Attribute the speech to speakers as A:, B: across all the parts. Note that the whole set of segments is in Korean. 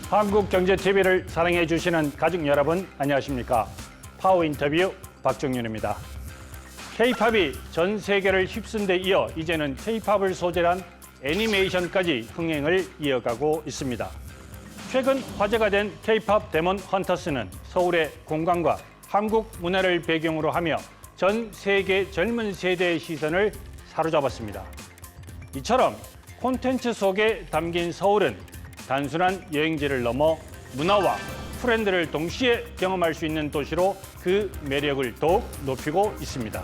A: 한국경제TV를 사랑해 주시는 가족 여러분 안녕하십니까? 파워 인터뷰 박정윤입니다. K-팝이 전 세계를 휩쓴 데 이어 이제는 K-팝을 소재로 한 애니메이션까지 흥행을 이어가고 있습니다. 최근 화제가 된 K-팝 데몬 헌터스는 서울의 공간과 한국 문화를 배경으로 하며 전 세계 젊은 세대의 시선을 사로잡았습니다. 이처럼 콘텐츠 속에 담긴 서울은 단순한 여행지를 넘어 문화와 트렌드를 동시에 경험할 수 있는 도시로 그 매력을 더욱 높이고 있습니다.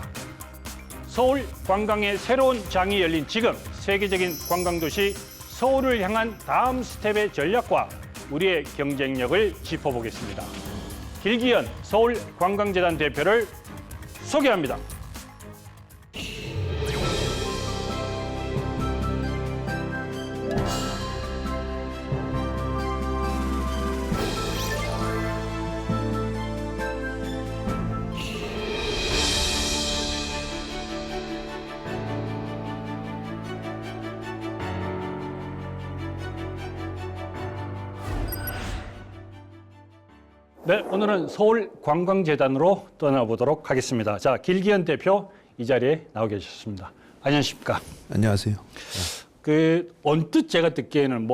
A: 서울 관광의 새로운 장이 열린 지금 세계적인 관광도시 서울을 향한 다음 스텝의 전략과 우리의 경쟁력을 짚어보겠습니다. 길기현 서울관광재단 대표를 소개합니다. 네, 오늘은 서울관광재단으로 떠나보도록 하겠습니다. 자, 길기현 대표 이 자리에 나와 계셨습니다. 안녕하십니까?
B: 안녕하세요.
A: 언뜻 제가 듣기에는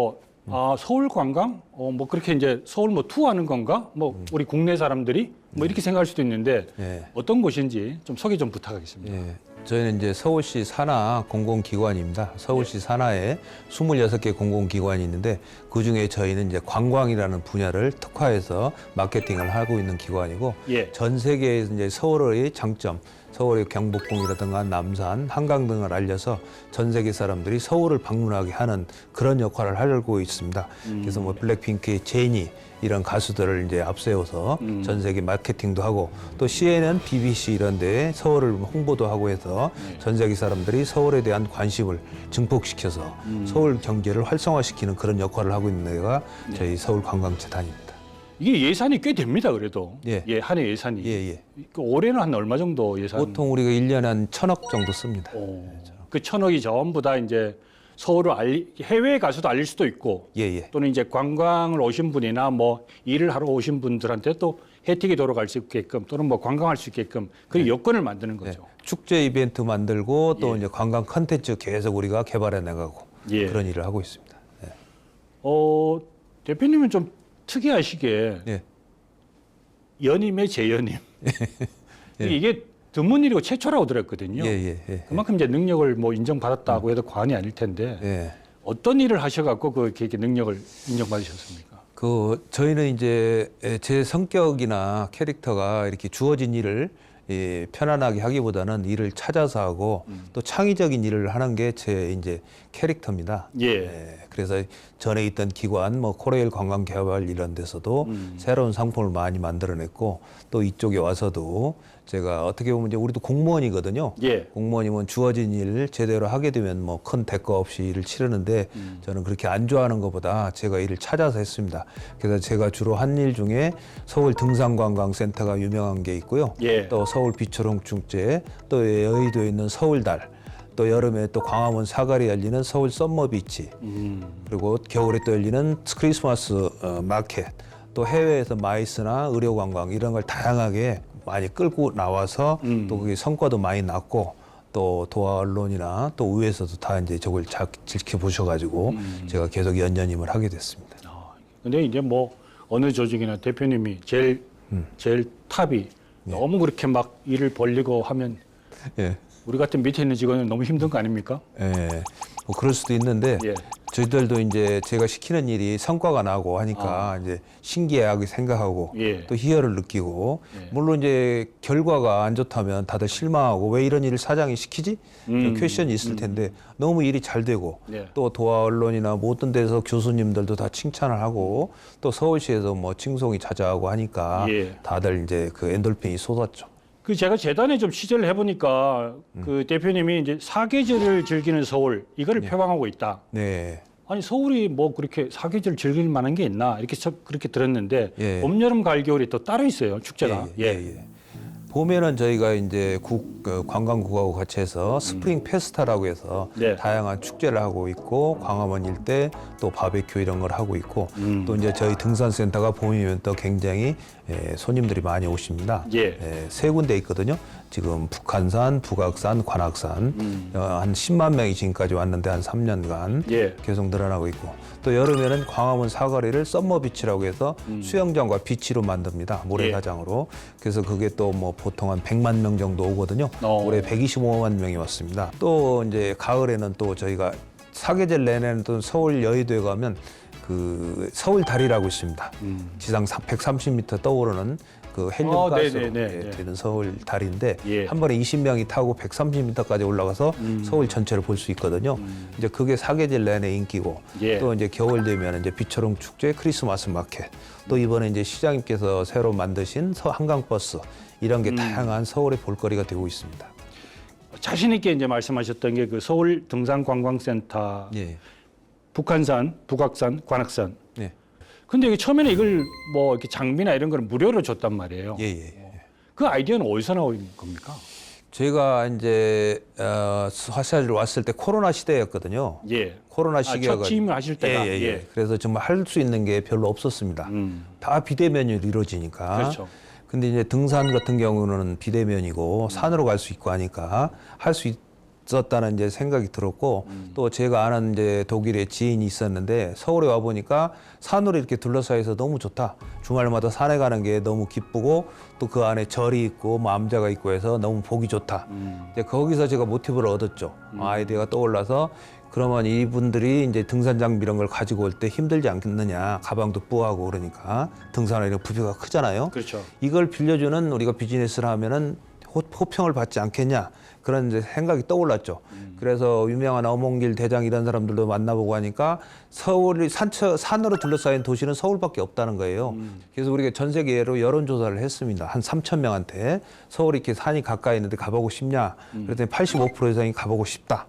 A: 서울관광? 그렇게 이제 서울 투어하는 건가? 우리 국내 사람들이 이렇게 생각할 수도 있는데 어떤 곳인지 좀 소개 좀 부탁하겠습니다.
B: 저희는 이제 서울시 산하 공공기관입니다. 서울시 산하에 26개 공공기관이 있는데 그중에 저희는 이제 관광이라는 분야를 특화해서 마케팅을 하고 있는 기관이고 전 세계에서 이제 서울의 장점, 서울의 경복궁이라든가 남산, 한강 등을 알려서 전 세계 사람들이 서울을 방문하게 하는 그런 역할을 하고 있습니다. 그래서 블랙핑크의 제니 이런 가수들을 이제 앞세워서 전 세계 마케팅도 하고 또 CNN, BBC 이런 데에 서울을 홍보도 하고 해서 전 세계 사람들이 서울에 대한 관심을 증폭시켜서 서울 경제를 활성화시키는 그런 역할을 하고 있는 데가 저희 서울관광재단입니다.
A: 이게 예산이 꽤 됩니다, 그래도. 한 해 예산이. 올해는 한 얼마 정도 예산?
B: 보통 우리가 1년에 한 1,000억 정도 씁니다.
A: 그 1,000억이 전부 다 이제 서울을 해외에 가서도 알릴 수도 있고 또는 이제 관광을 오신 분이나 일을 하러 오신 분들한테 또 혜택이 돌아갈 수 있게끔 또는 관광할 수 있게끔 그 여건을 만드는 거죠.
B: 축제 이벤트 만들고 또 이제 관광 컨텐츠 계속 우리가 개발해 나가고 그런 일을 하고 있습니다.
A: 대표님은 좀 특이하시게 연임의 재연임. 이게 드문 일이고 최초라고 들었거든요. 그만큼 이제 능력을 인정받았다고 해도 과언이 아닐 텐데 어떤 일을 하셔갖고 그렇게 능력을 인정받으셨습니까?
B: 저희는 이제 제 성격이나 캐릭터가 이렇게 주어진 일을 편안하게 하기보다는 일을 찾아서 하고 또 창의적인 일을 하는 게 제 이제 캐릭터입니다. 그래서 전에 있던 기관, 코레일 관광개발 이런 데서도 새로운 상품을 많이 만들어냈고 또 이쪽에 와서도 제가 어떻게 보면 이제 우리도 공무원이거든요. 공무원이면 주어진 일을 제대로 하게 되면 큰 대가 없이 일을 치르는데 저는 그렇게 안 좋아하는 것보다 제가 일을 찾아서 했습니다. 그래서 제가 주로 한 일 중에 서울 등산관광센터가 유명한 게 있고요. 또 서울 비초롱축제, 또 여의도에 있는 서울달, 또 여름에 또 광화문 사거리에 열리는 서울 썸머비치, 그리고 겨울에 또 열리는 크리스마스 마켓, 또 해외에서 마이스나 의료관광 이런 걸 다양하게 많이 끌고 나와서 또 그게 성과도 많이 났고 또 도화 언론이나 또 의회에서도 다 이제 저걸 지켜보셔가지고 제가 계속 연연임을 하게 됐습니다.
A: 근데 이제 어느 조직이나 대표님이 제일 탑이 너무 그렇게 일을 벌리고 하면 우리 같은 밑에 있는 직원은 너무 힘든 거 아닙니까?
B: 그럴 수도 있는데 저희들도 이제 제가 시키는 일이 성과가 나고 하니까 이제 신기하게 생각하고 또 희열을 느끼고 물론 이제 결과가 안 좋다면 다들 실망하고 왜 이런 일을 사장이 시키지? 그런 퀘션이 있을 텐데 너무 일이 잘 되고 또 도화 언론이나 모든 데서 교수님들도 다 칭찬을 하고 또 서울시에서 칭송이 자자하고 하니까 다들 이제 그 엔돌핀이 쏟았죠.
A: 제가 재단에 좀 취재를 해보니까 그 대표님이 이제 사계절을 즐기는 서울 이거를 표방하고 있다. 아니 서울이 그렇게 사계절 즐길 만한 게 있나 이렇게 그렇게 들었는데 봄, 여름, 가을, 겨울이 또 따로 있어요 축제가.
B: 봄에는 저희가 이제 관광국하고 같이 해서 스프링 페스타라고 해서
A: 네.
B: 다양한 축제를 하고 있고 광화문 일대 또 바베큐 이런 걸 하고 있고 또 이제 저희 등산센터가 봄이면 또 굉장히 손님들이 많이 오십니다.
A: 예.
B: 세 군데 있거든요. 지금 북한산, 북악산, 관악산 한 10만 명이 지금까지 왔는데 한 3년간
A: 예.
B: 계속 늘어나고 있고 또 여름에는 광화문 사거리를 썸머비치라고 해서 수영장과 비치로 만듭니다. 모래사장으로. 그래서 그게 또 뭐 보통 한 100만 명 정도 오거든요. 올해 125만 명이 왔습니다. 또 이제 가을에는 또 저희가 사계절 내내는 또 서울 여의도에 가면 그 서울 다리라고 있습니다. 지상 130m 떠오르는 그 헬륨가스로
A: 네네네.
B: 되는 서울 다리인데
A: 예.
B: 한 번에 20명이 타고 130m까지 올라가서 서울 전체를 볼 수 있거든요. 이제 그게 사계절 내내 인기고
A: 예.
B: 또 이제 겨울 되면 이제 비초롱 축제, 크리스마스 마켓 또 이번에 이제 시장님께서 새로 만드신 한강버스 이런 게 다양한 서울의 볼거리가 되고 있습니다.
A: 자신 있게 이제 말씀하셨던 게 그 서울 등산관광센터,
B: 예.
A: 북한산, 북악산, 관악산.
B: 네.
A: 근데 이게 처음에는 이걸 뭐 이렇게 장비나 이런 걸 무료로 줬단 말이에요.
B: 예, 예.
A: 그 아이디어는 어디서 나온 겁니까?
B: 제가 이제 화사를 왔을 때 코로나 시대였거든요.
A: 예.
B: 코로나 시기가
A: 첫 취임을 하실 때가.
B: 예. 그래서 정말 할 수 있는 게 별로 없었습니다. 다 비대면으로 이루어지니까.
A: 그렇죠.
B: 근데 이제 등산 같은 경우는 비대면이고 산으로 갈 수 있고 하니까 할 수 있었다는 이제 생각이 들었고 또 제가 아는 이제 독일에 지인이 있었는데 서울에 와 보니까 산으로 이렇게 둘러싸여서 너무 좋다. 주말마다 산에 가는 게 너무 기쁘고 또 그 안에 절이 있고 뭐 암자가 있고 해서 너무 보기 좋다. 이제 거기서 제가 모티브를 얻었죠. 아이디어가 떠올라서 그러면 이분들이 이제 등산 장비 이런 걸 가지고 올 때 힘들지 않겠느냐. 가방도 뿌하고 그러니까 등산하기가 부피가 크잖아요.
A: 그렇죠.
B: 이걸 빌려주는 우리가 비즈니스를 하면은 호평을 받지 않겠냐. 그런 이제 생각이 떠올랐죠. 그래서 유명한 어몽길 대장 이런 사람들도 만나보고 하니까 서울이 산으로 둘러싸인 도시는 서울밖에 없다는 거예요. 그래서 우리가 전 세계로 여론조사를 했습니다. 한 3,000명한테 서울이 이렇게 산이 가까이 있는데 가보고 싶냐. 그랬더니 85% 이상이 가보고 싶다.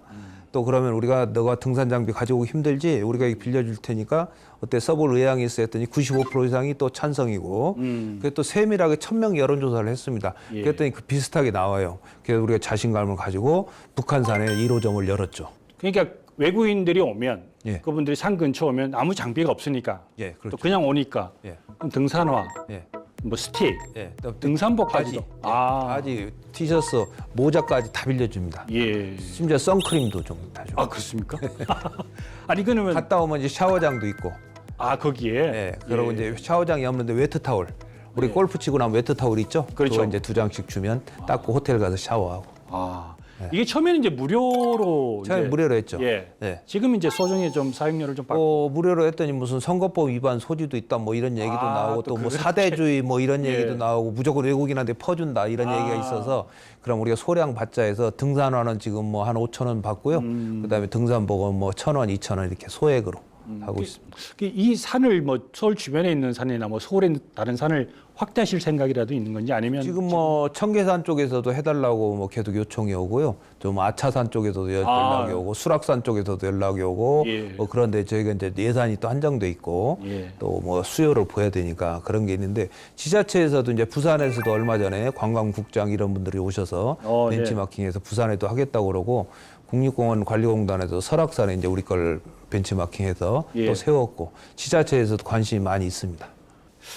B: 또 그러면 우리가 너가 등산 장비 가지고 오기 힘들지 우리가 이거 빌려줄 테니까 어때 써볼 의향이 있어 했더니 95% 이상이 또 찬성이고 그게 또 세밀하게 1,000명 여론조사를 했습니다.
A: 예.
B: 그랬더니 그 비슷하게 나와요. 그래서 우리가 자신감을 가지고 북한산에 1호점을 열었죠.
A: 그러니까 외국인들이 오면
B: 예.
A: 그분들이 산 근처 오면 아무 장비가 없으니까
B: 예, 그렇죠.
A: 또 그냥 오니까
B: 예.
A: 그럼 등산화,
B: 예.
A: 뭐 스틱,
B: 예. 또
A: 등산복까지도.
B: 바지, 티셔츠, 모자까지 다 빌려줍니다.
A: 예.
B: 심지어 선크림도 좀 다 줘.
A: 아 그렇습니까? 아니 그러면
B: 갔다 오면 이제 샤워장도 있고.
A: 거기에.
B: 예. 그리고 이제 샤워장이 없는데 웨트타올. 우리 골프 치고 나면 웨트타올 있죠?
A: 그렇죠.
B: 그거 이제 2장씩 주면 닦고 호텔 가서 샤워하고.
A: 이게 처음에는 이제 무료로
B: 처음에
A: 이제,
B: 무료로 했죠.
A: 예.
B: 네.
A: 지금 이제 소정의 좀 사용료를 좀 받고.
B: 무료로 했더니 무슨 선거법 위반 소지도 있다 뭐 이런 얘기도 나오고
A: 또
B: 또 뭐
A: 그렇게.
B: 사대주의 뭐 이런
A: 예.
B: 얘기도 나오고 무조건 외국인한테 퍼준다 이런 얘기가 있어서 그럼 우리가 소량 받자 해서 등산화는 지금 뭐 한 5,000원 받고요. 그다음에 등산복은 뭐 1,000원, 2,000원 이렇게 소액으로 하고 있습니다.
A: 이 산을 뭐 서울 주변에 있는 산이나 뭐 서울의 다른 산을 확대하실 생각이라도 있는 건지 아니면
B: 지금 뭐 청계산 쪽에서도 해달라고 뭐 계속 요청이 오고요. 좀 아차산 쪽에서도 연락이 오고 수락산 쪽에서도 연락이 오고
A: 예.
B: 뭐 그런데 저희가 이제 예산이 또 한정돼 있고
A: 예.
B: 또 뭐 수요를 보야 되니까 그런 게 있는데 지자체에서도 이제 부산에서도 얼마 전에 관광국장 이런 분들이 오셔서
A: 예.
B: 벤치마킹해서 부산에도 하겠다고 그러고 국립공원 관리공단에서 설악산에 이제 우리 걸 벤치마킹해서
A: 예.
B: 또 세웠고 지자체에서도 관심이 많이 있습니다.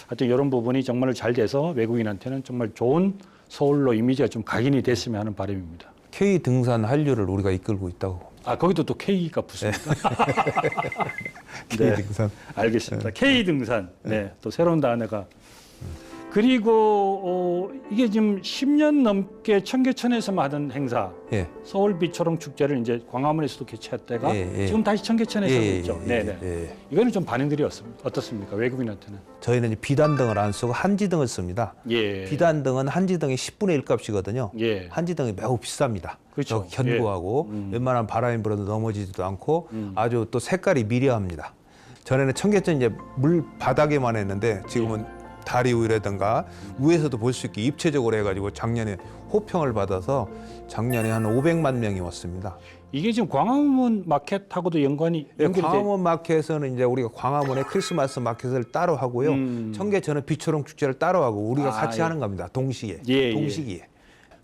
A: 하여튼 이런 부분이 정말로 잘 돼서 외국인한테는 정말 좋은 서울로 이미지가 좀 각인이 됐으면 하는 바람입니다.
B: K 등산 한류를 우리가 이끌고 있다고.
A: 거기도 또 K가 붙습니까?
B: K 등산.
A: 알겠습니다. K 등산. 네, 또 새로운 단어가. 그리고 이게 지금 10년 넘게 청계천에서만 하던 행사,
B: 예.
A: 서울 비초롱 축제를 이제 광화문에서도 개최했다가
B: 예.
A: 지금 다시 청계천에서 하고 있죠. 네네.
B: 예.
A: 이거는 좀 반응들이 어떻습니까? 외국인한테는?
B: 저희는 이제 비단등을 안 쓰고 한지등을 씁니다.
A: 예.
B: 비단등은 한지등의 10분의 1 값이거든요.
A: 예.
B: 한지등이 매우 비쌉니다.
A: 그렇죠.
B: 견고하고 웬만한 바람이 불어도 넘어지지도 않고 아주 또 색깔이 미려합니다. 전에는 청계천 이제 물 바닥에만 했는데 지금은 다리 위라든가 위에서도 볼 수 있게 입체적으로 해가지고 작년에 호평을 받아서 작년에 한 500만 명이 왔습니다.
A: 이게 지금 광화문 마켓하고도 연관이
B: 예,
A: 연결이 돼.
B: 광화문 마켓에서는 이제 우리가 광화문에 크리스마스 마켓을 따로 하고요. 청계천은 비초롱 축제를 따로 하고 우리가 같이 하는 겁니다. 동시에.
A: 예,
B: 동시기에.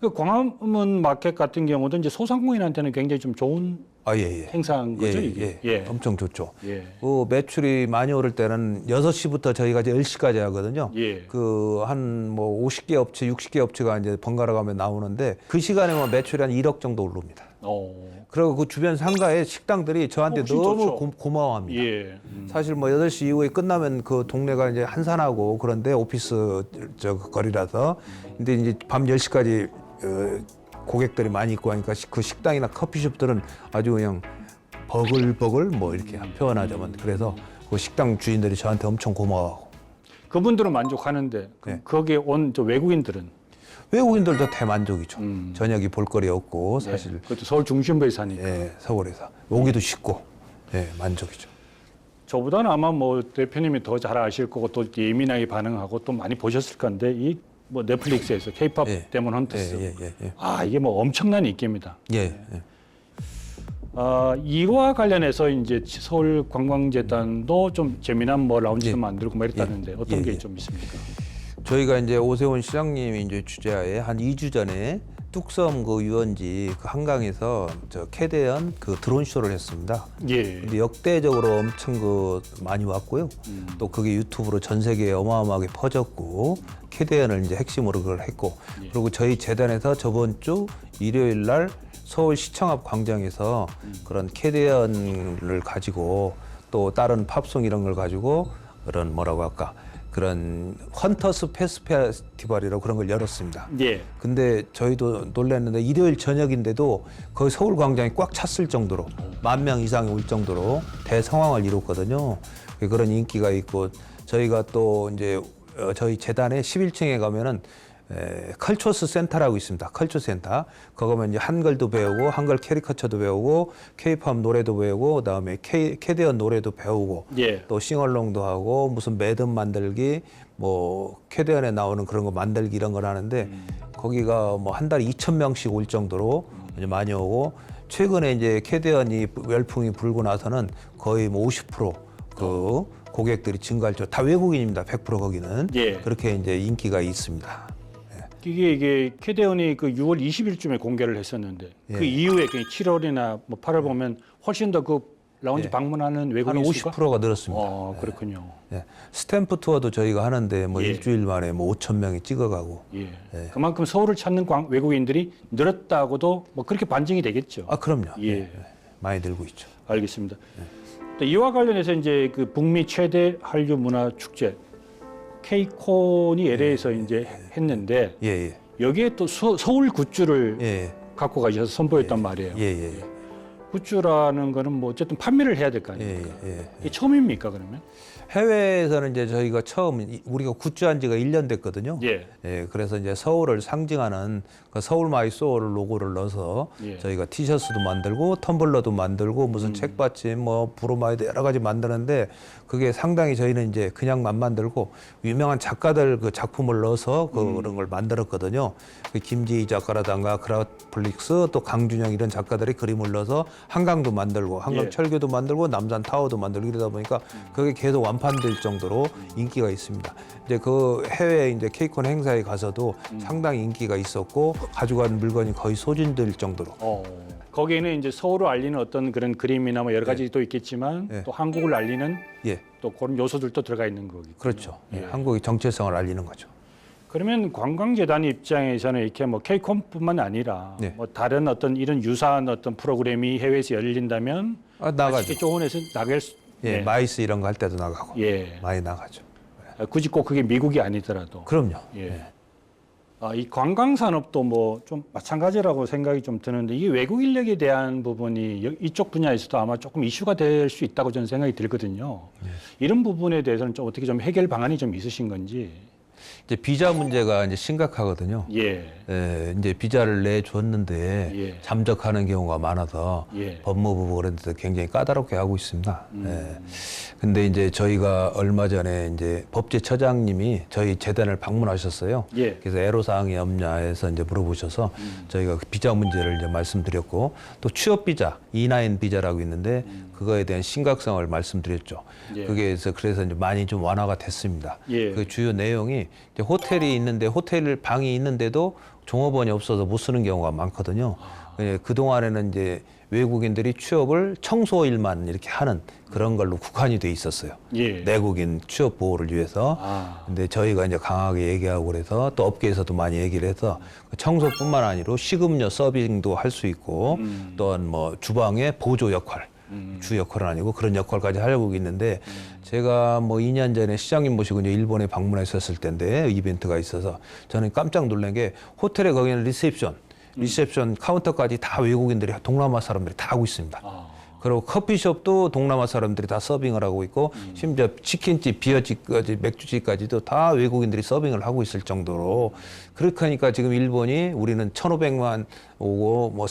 A: 그 광화문 마켓 같은 경우도 이제 소상공인한테는 굉장히 좀 좋은
B: 아, 예, 예.
A: 행사인 거죠, 이게. 예.
B: 엄청 좋죠.
A: 예.
B: 그 매출이 많이 오를 때는 6시부터 저희가 이제 10시까지 하거든요.
A: 예.
B: 그 한 뭐 50개 업체, 60개 업체가 이제 번갈아 가면 나오는데 그 시간에 뭐 매출이 한 1억 정도 오릅니다. 그리고 그 주변 상가의 식당들이 저한테 너무 고마워합니다.
A: 예.
B: 사실 뭐 8시 이후에 끝나면 그 동네가 이제 한산하고 그런데 오피스 저 거리라서 근데 이제 밤 10시까지 고객들이 많이 있고 하니까 그 식당이나 커피숍들은 아주 그냥 버글버글 뭐 이렇게 표현하자면 그래서 그 식당 주인들이 저한테 엄청 고마워하고
A: 그분들은 만족하는데 그럼
B: 네.
A: 거기에 온 저 외국인들은
B: 외국인들도 대만족이죠. 저녁이 볼거리 없고 사실
A: 그것도 서울 중심부에 사니까.
B: 예, 서울에서 오기도 쉽고 예, 만족이죠.
A: 저보다는 아마 뭐 대표님이 더 잘 아실 거고 또 예민하게 반응하고 또 많이 보셨을 건데 이 뭐 넷플릭스에서 K-팝
B: 예.
A: 데몬 헌터스.
B: 예.
A: 아 이게 뭐 엄청난 인기입니다.
B: 예.
A: 이와 관련해서 이제 서울관광재단도 좀 재미난 뭐 라운지도
B: 예.
A: 만들고 뭐 이랬다는데 어떤
B: 예,
A: 게
B: 예.
A: 좀 있습니까?
B: 저희가 이제 오세훈 시장님이 이제 주재하에 한 2주 전에 뚝섬 그 유원지 그 한강에서 저 캐대현 그 드론 쇼를 했습니다.
A: 예.
B: 근데 역대적으로 엄청 그 많이 왔고요. 또 그게 유튜브로 전 세계에 어마어마하게 퍼졌고 캐대현을 이제 핵심으로 그걸 했고 그리고 저희 재단에서 저번 주 일요일 날 서울시청 앞 광장에서 그런 캐대현을 가지고 또 다른 팝송 이런 걸 가지고 그런 뭐라고 할까 그런 헌터스 패스 페스티벌이라고 그런 걸 열었습니다.
A: 예.
B: 근데 저희도 놀랐는데 일요일 저녁인데도 거의 서울 광장이 꽉 찼을 정도로 10,000명 이상이 올 정도로 대성황을 이뤘거든요. 그런 인기가 있고 저희가 또 이제 저희 재단의 11층에 가면은 컬처스 센터라고 있습니다. 컬처 센터. 거기 가면 이제 한글도 배우고 한글 캐리커처도 배우고 K-팝 노래도 배우고 그다음에 캐대언 노래도 배우고
A: 예.
B: 또 싱얼롱도 하고 무슨 매듭 만들기 뭐 캐대언에 나오는 그런 거 만들기 이런 걸 하는데 거기가 뭐 한 달에 2,000명씩 올 정도로 이제 많이 오고 최근에 이제 캐대언이 열풍이 불고 나서는 거의 뭐 50%그 고객들이 증가했죠. 다 외국인입니다. 100% 거기는.
A: 예.
B: 그렇게 이제 인기가 있습니다.
A: 이게 캐대언이 그 6월 20일쯤에 공개를 했었는데 그 이후에 7월이나 뭐 8월 보면 훨씬 더 그 라운지 방문하는
B: 한
A: 외국인 수가
B: 50%가 늘었습니다.
A: 그렇군요.
B: 예. 스탬프 투어도 저희가 하는데 뭐
A: 예.
B: 일주일 만에 뭐 5,000명이 찍어가고.
A: 예. 그만큼 서울을 찾는 외국인들이 늘었다고도 뭐 그렇게 반증이 되겠죠.
B: 아 그럼요.
A: 예.
B: 많이 늘고 있죠.
A: 알겠습니다. 또 이와 관련해서 이제 그 북미 최대 한류 문화 축제 K콘이 LA에서 이제 했는데
B: 예.
A: 여기에 또 서울 굿즈를
B: 예.
A: 갖고 가셔서 선보였단 말이에요.
B: 예.
A: 굿즈라는 거는 뭐 어쨌든 판매를 해야 될 거 아닙니까?
B: 예.
A: 이게 처음입니까 그러면?
B: 해외에서는 이제 저희가 처음 우리가 굿즈한 지가 1년 됐거든요.
A: 예.
B: 예, 그래서 이제 서울을 상징하는 그 서울 마이 소울 로고를 넣어서
A: 예.
B: 저희가 티셔츠도 만들고 텀블러도 만들고 무슨 책받침 뭐 브로마이드 여러 가지 만드는데 그게 상당히 저희는 이제 그냥만 만들고 유명한 작가들 그 작품을 넣어서 그런 걸 만들었거든요. 그 김지희 작가라든가 그라플릭스 또 강준영 이런 작가들이 그림을 넣어서 한강도 만들고 한강
A: 예.
B: 철교도 만들고 남산 타워도 만들고 이러다 보니까 그게 계속 완판될 정도로 인기가 있습니다. 이제 그 해외 이제 케이콘 행사에 가서도 상당히 인기가 있었고 가져간 물건이 거의 소진될 정도로.
A: 거기에는 이제 서울을 알리는 어떤 그런 그림이나 뭐 여러 가지도 있겠지만
B: 네.
A: 또 한국을 알리는
B: 예,
A: 또 그런 요소들도 들어가 있는 거기.
B: 그렇죠. 예, 한국의 정체성을 알리는 거죠.
A: 그러면 관광재단 입장에서는 이렇게 뭐 K콘뿐만 아니라
B: 네.
A: 뭐 다른 어떤 이런 유사한 어떤 프로그램이 해외에서 열린다면
B: 나가죠.
A: 조원에서 나갈 수.
B: 예,
A: 네.
B: 마이스 이런 거 할 때도 나가고
A: 예.
B: 많이 나가죠.
A: 굳이 꼭 그게 미국이 아니더라도.
B: 그럼요.
A: 예. 이 관광 산업도 뭐 좀 마찬가지라고 생각이 좀 드는데 이게 외국 인력에 대한 부분이 이쪽 분야에서도 아마 조금 이슈가 될 수 있다고 저는 생각이 들거든요. 이런 부분에 대해서는 좀 어떻게 좀 해결 방안이 좀 있으신 건지.
B: 이제 비자 문제가 이제 심각하거든요.
A: 예.
B: 예, 이제 비자를 내줬는데
A: 예.
B: 잠적하는 경우가 많아서
A: 예.
B: 법무부 그런 데도 굉장히 까다롭게 하고 있습니다. 예. 근데 이제 저희가 얼마 전에 이제 법제처장님이 저희 재단을 방문하셨어요.
A: 예.
B: 그래서 애로사항이 없냐 해서 이제 물어보셔서 저희가 그 비자 문제를 이제 말씀드렸고 또 취업 비자, E9 비자라고 있는데 그거에 대한 심각성을 말씀드렸죠.
A: 예.
B: 그래서 이제 많이 좀 완화가 됐습니다.
A: 예.
B: 그 주요 내용이 이제 호텔이 있는데 호텔 방이 있는데도 종업원이 없어서 못 쓰는 경우가 많거든요. 그 동안에는 이제 외국인들이 취업을 청소 일만 이렇게 하는 그런 걸로 국한이 돼 있었어요.
A: 예.
B: 내국인 취업 보호를 위해서. 근데 저희가 이제 강하게 얘기하고 그래서 또 업계에서도 많이 얘기를 해서 청소뿐만 아니라 식음료 서빙도 할 수 있고 또한 뭐 주방의 보조 역할. 주 역할은 아니고 그런 역할까지 하려고 있는데 제가 뭐 2년 전에 시장님 모시고 이제 일본에 방문했었을 때인데 이벤트가 있어서 저는 깜짝 놀란 게 호텔에 거기는 리셉션 카운터까지 다 외국인들이 동남아 사람들이 다 하고 있습니다. 그리고 커피숍도 동남아 사람들이 다 서빙을 하고 있고 심지어 치킨집, 비어집까지 맥주집까지도 다 외국인들이 서빙을 하고 있을 정도로 그렇게 하니까 지금 일본이 우리는 1,500만 오고 뭐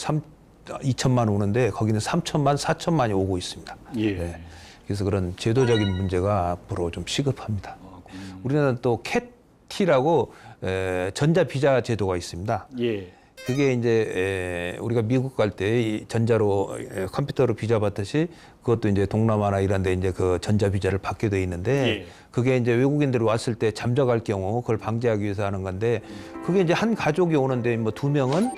B: 2천만 오는데 거기는 3천만, 4천만이 오고 있습니다.
A: 예.
B: 네. 그래서 그런 제도적인 문제가 앞으로 좀 시급합니다. 우리는 또 캣티라고 전자 비자 제도가 있습니다.
A: 예.
B: 그게 이제 우리가 미국 갈 때 전자로 컴퓨터로 비자 받듯이 그것도 이제 동남아나 이런 데 이제 그 전자 비자를 받게 돼 있는데
A: 예.
B: 그게 이제 외국인들이 왔을 때 잠적할 경우 그걸 방지하기 위해서 하는 건데 그게 이제 한 가족이 오는데 뭐 2명은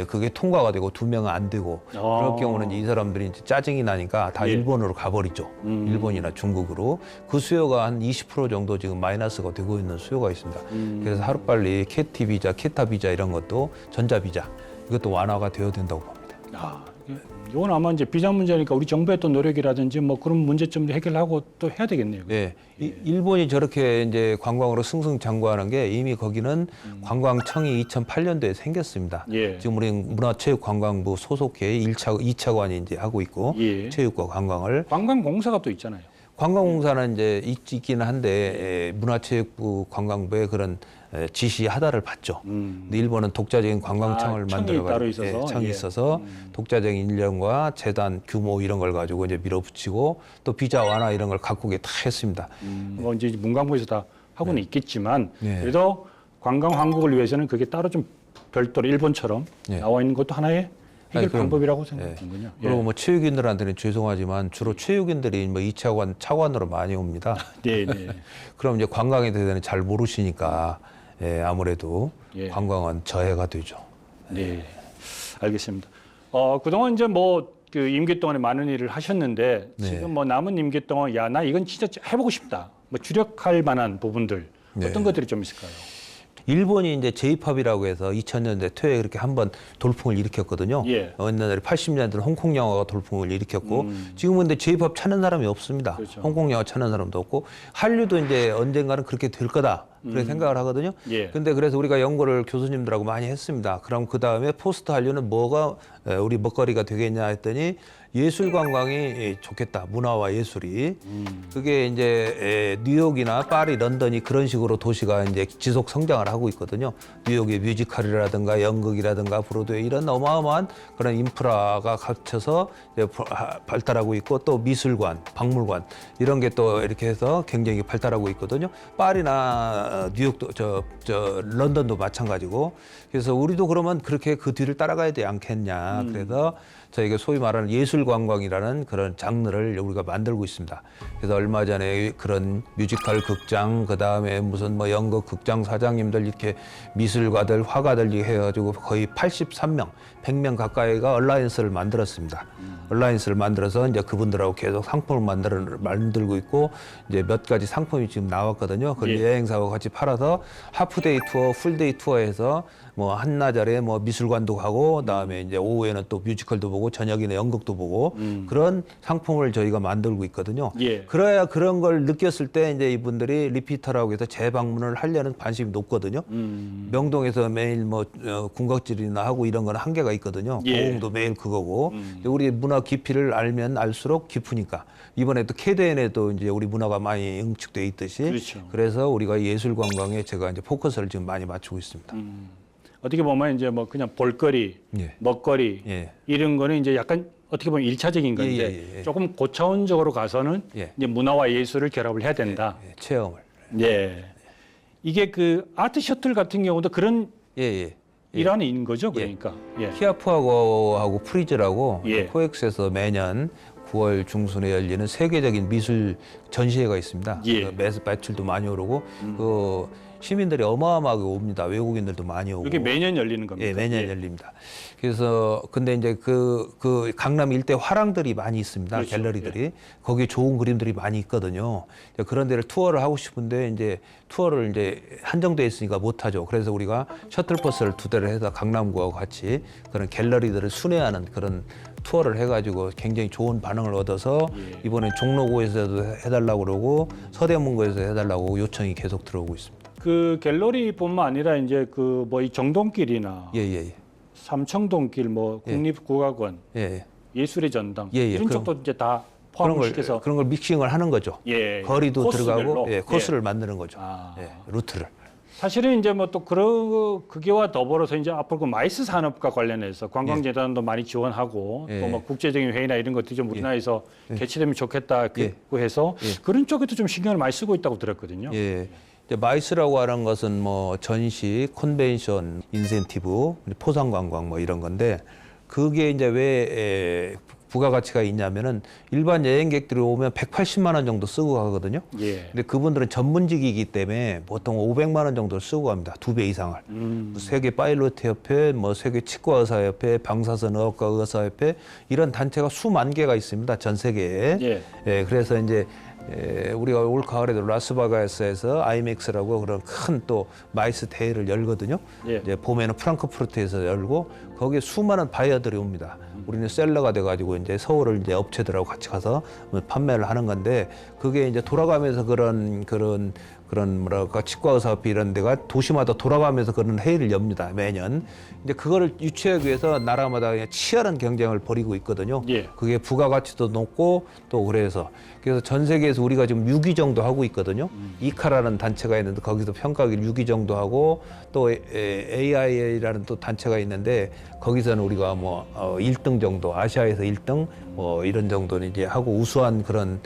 B: 그게 통과가 되고 2명은 안 되고 그럴 경우는 이제 이 사람들이 이제 짜증이 나니까 다
A: 예.
B: 일본으로 가버리죠. 일본이나 중국으로. 그 수요가 한 20% 정도 지금 마이너스가 되고 있는 수요가 있습니다. 그래서 하루빨리 캣티 비자, 캣타 비자 이런 것도 전자 비자 이것도 완화가 되어야 된다고 봅니다.
A: 이건 아마 이제 비자 문제니까 우리 정부의 또 노력이라든지 뭐 그런 문제점도 해결하고 또 해야 되겠네요.
B: 네, 일본이 저렇게 이제 관광으로 승승장구하는 게 이미 거기는 관광청이 2008년도에 생겼습니다.
A: 예.
B: 지금 우리 문화체육관광부 소속회 2차관이 이제 하고 있고
A: 예.
B: 체육과 관광을
A: 관광공사가 또 있잖아요.
B: 관광공사는 이제 있긴 한데 문화체육부 관광부에 그런 지시 하다를 받죠. 근데 일본은 독자적인 관광청을
A: 청이
B: 만들어
A: 따로
B: 가지고
A: 있어서?
B: 청이
A: 예.
B: 있어서 독자적인 인력과 재단 규모 이런 걸 가지고 이제 밀어붙이고 또 비자 완화 이런 걸 각국에 다 했습니다.
A: 뭐 이제 문광부에서 다 하고는 있겠지만
B: 네.
A: 그래도 관광 왕국을 위해서는 그게 따로 좀 별도로 일본처럼
B: 네.
A: 나와 있는 것도 하나의 해결
B: 아니, 그럼,
A: 방법이라고 생각하는군요.
B: 그리고 뭐 체육인들한테는 죄송하지만 주로 체육인들이 뭐 2차관, 차관으로 많이 옵니다.
A: 네, 네.
B: 그럼 이제 관광에 대해서는 잘 모르시니까 아무래도
A: 예.
B: 관광은 저해가 되죠.
A: 네, 알겠습니다. 그동안 이제 뭐 그 임기 동안에 많은 일을 하셨는데
B: 네.
A: 지금 뭐 남은 임기 동안 야, 나 이건 진짜 해보고 싶다. 뭐 주력할 만한 부분들
B: 네.
A: 어떤 것들이 좀 있을까요?
B: 일본이 이제 J-팝이라고 해서 2000년대 퇴에 그렇게 한번 돌풍을 일으켰거든요.
A: 예.
B: 옛날에 80년대는 홍콩 영화가 돌풍을 일으켰고 지금은 근데 J-팝 찾는 사람이 없습니다.
A: 그렇죠.
B: 홍콩 영화 찾는 사람도 없고 한류도 이제 언젠가는 그렇게 될 거다. 그렇게 생각을 하거든요.
A: 예.
B: 근데 그래서 우리가 연구를 교수님들하고 많이 했습니다. 그럼 그 다음에 포스트 한류는 뭐가 우리 먹거리가 되겠냐 했더니 예술 관광이 좋겠다. 문화와 예술이. 그게 이제 뉴욕이나 파리, 런던이 그런 식으로 도시가 이제 지속 성장을 하고 있거든요. 뉴욕의 뮤지컬이라든가 연극이라든가 브로드웨이 이런 어마어마한 그런 인프라가 갖춰서 이제 발달하고 있고 또 미술관, 박물관 이런 게 또 이렇게 해서 굉장히 발달하고 있거든요. 파리나 뉴욕도 런던도 마찬가지고. 그래서 우리도 그러면 그렇게 그 뒤를 따라가야 되지 않겠냐. 그래서 저희가 소위 말하는 예술관광이라는 그런 장르를 우리가 만들고 있습니다. 그래서 얼마 전에 그런 뮤지컬 극장, 그 다음에 무슨 뭐 연극 극장 사장님들 이렇게 미술가들, 화가들 해가지고 거의 83명, 100명 가까이가 얼라이언스를 만들었습니다. 얼라이언스를 만들어서 이제 그분들하고 계속 상품을 만들고 있고 이제 몇 가지 상품이 지금 나왔거든요. 그걸
A: 예.
B: 여행사와 같이 팔아서 하프데이 투어, 풀데이 투어해서 뭐 한나절에 뭐 미술관도 가고 그다음에 이제 오후에는 또 뮤지컬도 보고 저녁에는 연극도 보고 그런 상품을 저희가 만들고 있거든요.
A: 예.
B: 그래야 그런 걸 느꼈을 때 이제 이분들이 리피터라고 해서 재방문을 하려는 관심이 높거든요. 명동에서 매일 뭐 군것질이나 하고 이런 건 한계가 있거든요.
A: 예.
B: 보험도 매일 그거고 우리 문화 깊이를 알면 알수록 깊으니까 이번에 또 KDN에도 이제 우리 문화가 많이 응축돼 있듯이
A: 그렇죠.
B: 그래서 우리가 예술 관광에 제가 이제 포커스를 지금 많이 맞추고 있습니다.
A: 어떻게 보면 이제 뭐 그냥 볼거리,
B: 예.
A: 먹거리
B: 예.
A: 이런 거는 이제 약간 어떻게 보면 일차적인 건데
B: 예, 예.
A: 조금 고차원적으로 가서는
B: 예.
A: 이제 문화와 예술을 결합을 해야 된다.
B: 체험을.
A: 예. 이게 그 아트 셔틀 같은 경우도 그런
B: 예, 예.
A: 일환인 거죠, 그러니까. 예.
B: 키아프하고 프리즈라고
A: 예.
B: 코엑스에서 매년 9월 중순에 열리는 세계적인 미술 전시회가 있습니다.
A: 예.
B: 그 매출도 많이 오르고 그 시민들이 어마어마하게 옵니다. 외국인들도 많이 오고.
A: 이게 매년 열리는 겁니다.
B: 예, 매년 열립니다. 그래서 근데 이제 그 강남 일대 화廊들이 많이 있습니다.
A: 그렇죠.
B: 갤러리들이 거기에 좋은 그림들이 많이 있거든요. 그런 데를 투어를 하고 싶은데 이제 투어를 이제 한정돼 있으니까 못 하죠. 그래서 우리가 셔틀버스를 2대를 해서 강남구하고 같이 그런 갤러리들을 순회하는 그런 투어를 해가지고 굉장히 좋은 반응을 얻어서 이번에 종로구에서도 해달라고 그러고 서대문구에서 해달라고 요청이 계속 들어오고 있습니다.
A: 그 갤러리뿐만 아니라 이제 그 뭐 이 정동길이나
B: 예예예.
A: 삼청동길 뭐 국립국악원,
B: 예.
A: 예술의 전당
B: 예, 예.
A: 이런
B: 그럼-
A: 쪽도 이제 다
B: 그런
A: 포함을
B: 걸
A: 시켜서
B: 그런 걸 믹싱을 하는 거죠.
A: 예,
B: 거리도
A: 코스별로.
B: 들어가고
A: 예.
B: 코스를 만드는 거죠.
A: 아.
B: 예, 루트를.
A: 사실은 이제 뭐 또 그게와 더불어서 이제 앞으로 그 마이스 산업과 관련해서 관광재단도 많이 지원하고
B: 예.
A: 또 뭐 국제적인 회의나 이런 것들이 좀 우리나라에서 개최되면 좋겠다
B: 예.
A: 고 해서
B: 예.
A: 그런 쪽에도 좀 신경을 많이 쓰고 있다고 들었거든요.
B: 예. 이제 마이스라고 하는 것은 뭐 전시, 컨벤션, 인센티브, 포상 관광 뭐 이런 건데 그게 이제 왜 부가가치가 있냐면은 일반 여행객들이 오면 180만 원 정도 쓰고 가거든요.
A: 예.
B: 근데 그분들은 전문직이기 때문에 보통 500만 원 정도를 쓰고 갑니다. 2배 이상을. 세계 파일로트 협회, 뭐 세계 치과 의사 협회, 방사선 의학과 의사 협회 이런 단체가 수만 개가 있습니다. 전 세계에.
A: 예.
B: 예, 그래서 이제 우리가 올 가을에도 라스베가스에서 아이맥스라고 그런 큰 또 마이스 대회를 열거든요.
A: 예.
B: 이제 봄에는 프랑크푸르트에서 열고 거기에 수많은 바이어들이 옵니다. 우리는 셀러가 돼가지고 이제 서울을 이제 업체들하고 같이 가서 판매를 하는 건데 그게 이제 돌아가면서 그런 뭐랄까 치과 의사협회 이런 데가 도시마다 돌아가면서 그런 회의를 엽니다. 매년. 이제 그거를 유치하기 위해서 나라마다 그냥 치열한 경쟁을 벌이고 있거든요.
A: 예.
B: 그게 부가가치도 높고 또 그래서 전 세계에서 우리가 지금 6위 정도 하고 있거든요. 이카라는 단체가 있는데 거기서 평가하기 6위 정도 하고 또 AIA라는 또 단체가 있는데 거기서는 우리가 뭐 1등 정도 아시아에서 1등 뭐 이런 정도는 이제 하고 우수한 그런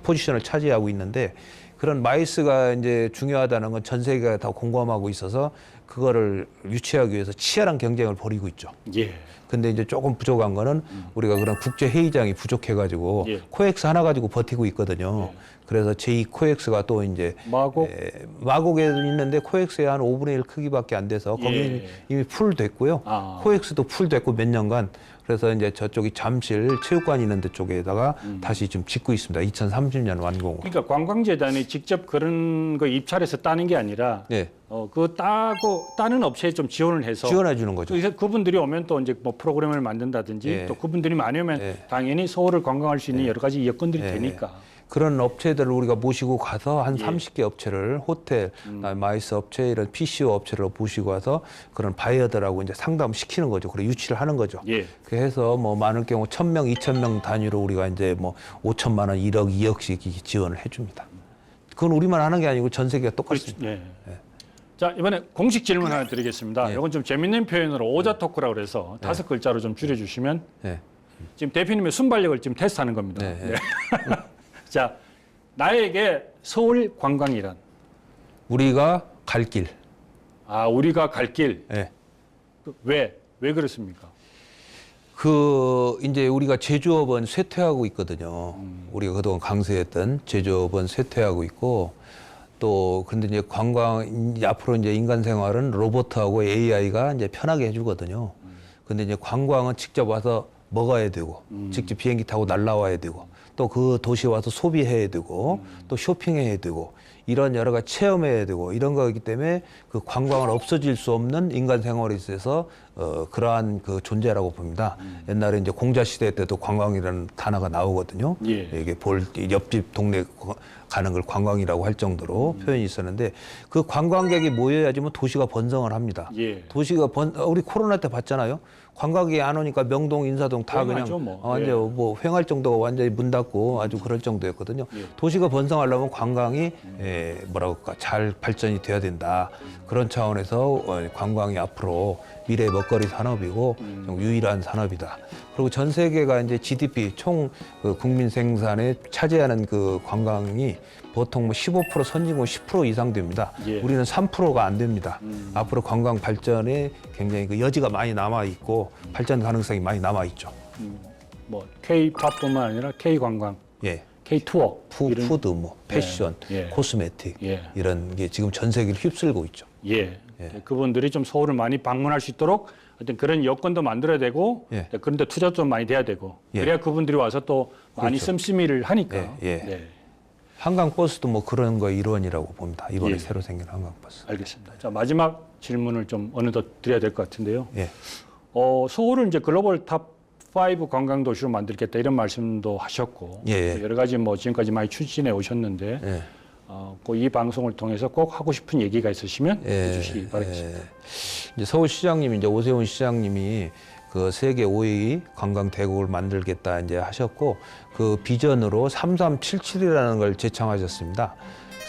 B: 포지션을 차지하고 있는데 그런 마이스가 이제 중요하다는 건 전 세계가 다 공감하고 있어서 그거를 유치하기 위해서 치열한 경쟁을 벌이고 있죠.
A: 예.
B: 근데 이제 조금 부족한 거는 우리가 그런 국제 회의장이 부족해가지고
A: 예.
B: 코엑스 하나 가지고 버티고 있거든요. 그래서 제2 코엑스가 또 이제
A: 마곡?
B: 마곡에도 있는데 코엑스에 한 5분의 1 크기밖에 안 돼서 거기는
A: 예.
B: 이미 풀 됐고요.
A: 아.
B: 코엑스도 풀 됐고 몇 년간 그래서 이제 저쪽이 잠실 체육관 있는 데 쪽에다가 다시 좀 짓고 있습니다. 2030년 완공으로.
A: 그러니까 관광재단이 직접 그런 거 입찰해서 따는 게 아니라
B: 예,
A: 그거 따는 업체에 좀 지원을 해서
B: 지원해 주는 거죠.
A: 그래서 그분들이 오면 또 이제 뭐 프로그램을 만든다든지
B: 예.
A: 또 그분들이 많이 오면
B: 예.
A: 당연히 서울을 관광할 수 있는 여러 가지 여건들이
B: 예.
A: 되니까.
B: 그런 업체들을 우리가 모시고 가서 한
A: 예.
B: 30개 업체를 호텔, 마이스 업체 이런 PCO 업체를 모시고 와서 그런 바이어들하고 이제 상담시키는 거죠. 그리고 유치를 하는 거죠.
A: 예.
B: 그래서 뭐 많을 경우 1,000명, 2,000명 단위로 우리가 이제 뭐 5천만 원, 1억, 2억씩 지원을 해줍니다. 그건 우리만 하는 게 아니고 전 세계가 똑같습니다.
A: 예. 자, 이번에 공식 질문 하나 드리겠습니다.
B: 예.
A: 이건 좀 재밌는 표현으로 오자 토크라고 그래서 5글자로 좀 줄여주시면
B: 네.
A: 지금 대표님의 순발력을 지금 테스트하는 겁니다.
B: 네, 네.
A: 자, 나에게 서울 관광이란
B: 우리가 갈 길.
A: 우리가 갈 길.
B: 네.
A: 왜 그렇습니까?
B: 이제 우리가 제조업은 쇠퇴하고 있거든요. 우리가 그동안 강세했던 제조업은 쇠퇴하고 있고 또 근데 이제 앞으로 이제 인간 생활은 로봇하고 AI가 이제 편하게 해주거든요. 근데 이제 관광은 직접 와서 먹어야 되고 직접 비행기 타고 날라와야 되고 또 그 도시 와서 소비해야 되고 또 쇼핑해야 되고 이런 여러 가지 체험해야 되고 이런 거기 때문에 그 관광은 없어질 수 없는 인간 생활에 있어서 그러한 그 존재라고 봅니다. 옛날에 이제 공자 시대 때도 관광이라는 단어가 나오거든요.
A: 예.
B: 이게 옆집 동네 가는 걸 관광이라고 할 정도로 표현이 있었는데 그 관광객이 모여야지만 도시가 번성을 합니다.
A: 예.
B: 도시가 우리 코로나 때 봤잖아요. 관광객이 안 오니까 명동, 인사동 다
A: 휑하죠,
B: 그냥
A: 뭐.
B: 완전 뭐 횡할 정도가 완전히 문 닫고 아주 그럴 정도였거든요. 도시가 번성하려면 관광이 뭐라고 할까 잘 발전이 돼야 된다. 그런 차원에서 관광이 앞으로 미래의 먹거리 산업이고 유일한 산업이다. 그리고 전 세계가 이제 GDP 총 그 국민 생산에 차지하는 그 관광이 보통 뭐 15% 선진국 10% 이상 됩니다.
A: 예.
B: 우리는 3%가 안 됩니다. 앞으로 관광 발전에 굉장히 그 여지가 많이 남아 있고 발전 가능성이 많이 남아 있죠.
A: 뭐 K-팝뿐만 아니라 K-관광,
B: 예.
A: K-투어, 이런-
B: 푸드, 뭐 패션,
A: 예.
B: 코스메틱
A: 예.
B: 이런 게 지금 전 세계를 휩쓸고 있죠.
A: 예. 그분들이 좀 서울을 많이 방문할 수 있도록 어떤 그런 여건도 만들어야 되고
B: 예.
A: 그런데 투자도 좀 많이 돼야 되고
B: 예.
A: 그래야 그분들이 와서 또 많이
B: 그렇죠.
A: 씀씀이를 하니까.
B: 예, 예.
A: 네.
B: 한강 버스도 뭐 그런 거 일원이라고 봅니다. 이번에
A: 예.
B: 새로 생긴 한강 버스.
A: 알겠습니다. 자, 마지막 질문을 좀 어느덧 드려야 될 것 같은데요.
B: 예.
A: 서울을 이제 글로벌 탑5 관광 도시로 만들겠다 이런 말씀도 하셨고
B: 예.
A: 여러 가지 뭐 지금까지 많이 추진해 오셨는데
B: 예.
A: 이 방송을 통해서 꼭 하고 싶은 얘기가 있으시면
B: 예.
A: 해주시기 바라겠습니다.
B: 이제 서울시장님이 이제 오세훈 시장님이 그 세계 5위 관광 대국을 만들겠다 이제 하셨고 그 비전으로 3377이라는 걸 제창하셨습니다.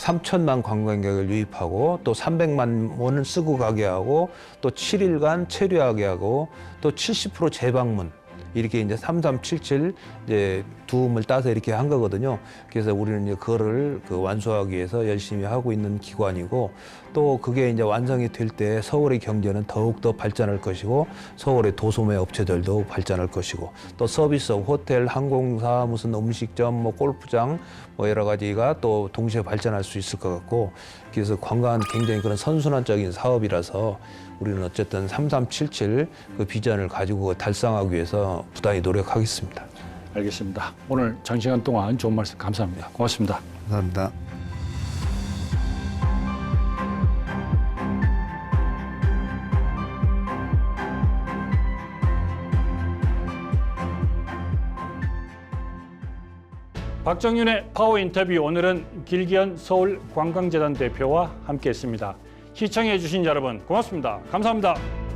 B: 3천만 관광객을 유입하고 또 300만 원을 쓰고 가게 하고 또 7일간 체류하게 하고 또 70% 재방문 이렇게 이제 3377 이제 두음을 따서 이렇게 한 거거든요. 그래서 우리는 이제 그거를 그 완수하기 위해서 열심히 하고 있는 기관이고 또 그게 이제 완성이 될 때 서울의 경제는 더욱 더 발전할 것이고 서울의 도소매 업체들도 발전할 것이고 또 서비스업, 호텔, 항공사, 무슨 음식점, 뭐 골프장 뭐 여러 가지가 또 동시에 발전할 수 있을 것 같고 그래서 관광은 굉장히 그런 선순환적인 사업이라서 우리는 어쨌든 3377 그 비전을 가지고 달성하기 위해서 부단히 노력하겠습니다.
A: 알겠습니다. 오늘 장시간 동안 좋은 말씀 감사합니다. 고맙습니다.
B: 감사합니다.
A: 박정윤의 파워 인터뷰 오늘은 길기현 서울관광재단 대표와 함께했습니다. 시청해 주신 여러분 고맙습니다. 감사합니다.